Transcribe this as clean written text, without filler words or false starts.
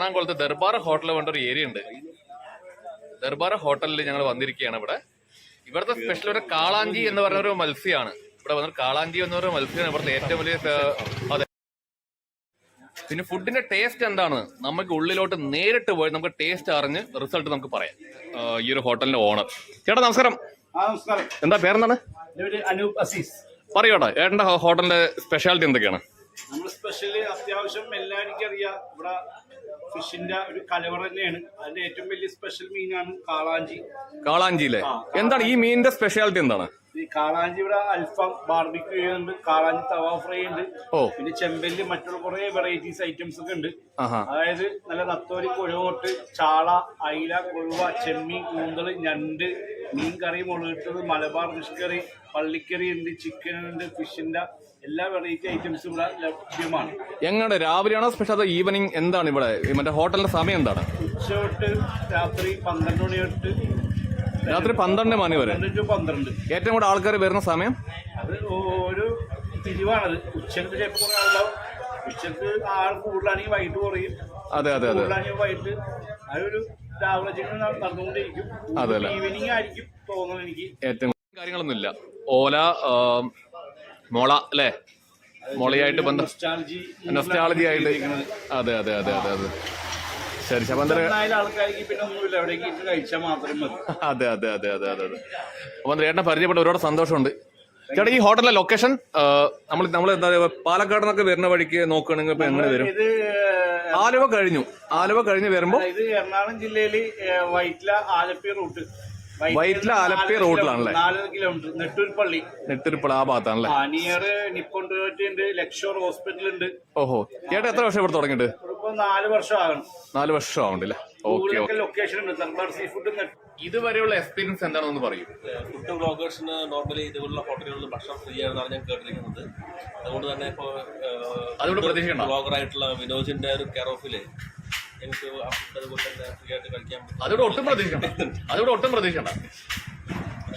എറണാകുളത്ത് ദർബാർ ഹോട്ടൽ കൊണ്ട് ഒരു ഏരിയ ഉണ്ട്. ദർബാർ ഹോട്ടലിൽ ഞങ്ങൾ വന്നിരിക്കുകയാണ്. ഇവിടുത്തെ സ്പെഷ്യൽ ഒരു കാളാഞ്ചി എന്ന് പറഞ്ഞ ഒരു മത്സ്യമാണ്. ഇവിടെ വന്നിട്ട് കാളാഞ്ചി എന്ന് പറഞ്ഞ മത്സ്യമാണ് ഇവിടുത്തെ ഏറ്റവും വലിയ. അതെ, പിന്നെ ഫുഡിന്റെ ടേസ്റ്റ് എന്താണ് നമുക്ക് ഉള്ളിലോട്ട് നേരിട്ട് പോയി നമുക്ക് ടേസ്റ്റ് അറിഞ്ഞ് റിസൾട്ട് നമുക്ക് പറയാം. ഈ ഒരു ഹോട്ടലിന്റെ ഓണർ ചേട്ടാ നമസ്കാരം. എന്താ പേരെന്താണ്? അനൂപ് അസീസ്. പറയോട്ടെ ഏട്ടന്റെ ഹോട്ടലിന്റെ സ്പെഷ്യാലിറ്റി എന്തൊക്കെയാണ്? നമ്മുടെ സ്പെഷ്യലി അത്യാവശ്യം എല്ലാവർക്കും അറിയാം, ഇവിടെ ഫിഷിന്റെ ഒരു കലവറ തന്നെയാണ്. അതിന്റെ ഏറ്റവും വലിയ സ്പെഷ്യൽ മീനാണ് കാളാഞ്ചി. കാളാഞ്ചിയിലെ എന്താണ് ഈ മീനിന്റെ സ്പെഷ്യാലിറ്റി എന്താണ്? ഈ കാളാഞ്ചി ഇവിടെ അൽഫാം ബാർബിക്യൂ ചെയ്യുന്നുണ്ട്, കാളാഞ്ചി തവ ഫ്രൈ ഉണ്ട്, പിന്നെ ചെമ്പല്ലി മറ്റുള്ള കുറെ വെറൈറ്റീസ് ഐറ്റംസ് ഒക്കെ ഉണ്ട്. അതായത് നല്ല നത്തോലി, കൊഴുവോട്ട്, ചാള, അയില, കൊഴുവ, ചെമ്മീൻ, കൂന്തള്, ഞണ്ട്, മീൻ കറി, മുളകിട്ടത്, മലബാർ ഫിഷ് കറി, പള്ളിക്കറി ഉണ്ട്, ചിക്കൻ ഉണ്ട്, ഫിഷിന്റെ എല്ലാ വെറൈറ്റി ഐറ്റംസും ഇവിടെ ലഭ്യമാണ്. എങ്ങനെ രാവിലെയാണോ സ്പെഷ്യൽ അതോ ഈവനിങ് എന്താണ് ഇവിടെ മറ്റേ ഹോട്ടലിന്റെ സമയം എന്താണ്? ഉച്ച തൊട്ട് രാത്രി 12 മണി തൊട്ട് രാത്രി 12 മണി വരെ. 12 ഏറ്റവും കൂടുതൽ ആൾക്കാർ വരുന്ന സമയം അത് ഒരു തിരിവാണത്. ഉച്ചക്ക് ചിലപ്പോൾ ആളുണ്ടാവും, ഉച്ചക്ക് ആൾ കൂടുതലാണെങ്കിൽ വൈകിട്ട് കുറയും. അതെ അതെ അതെ, കൂടുതലാണെങ്കിൽ വൈകിട്ട് അതൊരു രാവിലെ നടന്നുകൊണ്ടിരിക്കും. ഈവനിങ് ആയിരിക്കും തോന്നുന്നത് എനിക്ക്. ഏറ്റവും കാര്യങ്ങളൊന്നും ഇല്ല. ഓല, മുള അല്ലേ, മുളയായിട്ട് നൊസ്റ്റാളജി ആയിട്ട്. അതെ അതെ അതെ അതെ അതെ, ശരി. ആൾക്കാർക്ക് പിന്നെ ഒന്നുമില്ല, എവിടേക്ക് കഴിച്ചാൽ മാത്രം മതി. അതെ അതെ അതെ അതെ അതെ അതെ. അപ്പം ചേട്ടനെ പരിചയപ്പെട്ട ഒരുപാട് സന്തോഷമുണ്ട്. ചേട്ടാ ഈ ഹോട്ടലിലെ ലൊക്കേഷൻ നമ്മൾ എന്താ പറയുക, പാലക്കാട് നിന്നൊക്കെ വരുന്ന വഴിക്ക് നോക്കുകയാണെങ്കിൽ ഇപ്പൊ എങ്ങനെ വരും? ആലുവ കഴിഞ്ഞ് വരുമ്പോ ഇത് എറണാകുളം ജില്ലയില് വൈറ്റില ആലപ്പി റൂട്ട്. വൈറ്റില ആലപ്പി റൂട്ടിലാണല്ലേ? 4 കിലോമീറ്റർ. നെട്ടൂർപ്പള്ളി ആ ഭാഗത്താണല്ലേ? നിയർ നിപ്പോൺ ടോയ്ലറ്റ് ഉണ്ട്, ലക്ഷോർ ഹോസ്പിറ്റൽ ഉണ്ട്. ഓഹോ, ചേട്ടാ എത്ര വർഷം ഇവിടെ തുടങ്ങിയിട്ട്? ഇപ്പൊ 4 വർഷം ആകണം. 4 വർഷം ആവണ്ടല്ലേ? ഓക്കെ. ലൊക്കേഷൻ ഉണ്ട്, ദർബാർ സീ ഫുഡ്. ഇതുവരെയുള്ള എക്സ്പീരിയൻസ് എന്താണെന്ന് പറയും. ഫുഡ് ബ്ലോഗേഴ്സിന് നോർമലി ഇതുപോലുള്ള ഹോട്ടലുകളിൽ ഭക്ഷണം ഫ്രീ ആണെന്നാണ് ഞാൻ കേട്ടിരിക്കുന്നത്. അതുകൊണ്ട് തന്നെ ഇപ്പോൾ ബ്ലോഗറായിട്ടുള്ള വിനോജിന്റെ ഒരു കെയർ ഓഫില് എനിക്ക് ആ ഫുഡ് അതുപോലെ തന്നെ ഫ്രീ ആയിട്ട് കഴിക്കാൻ പറ്റും. അതോടെ ഒട്ടും പ്രതീക്ഷിക്കണ്ട.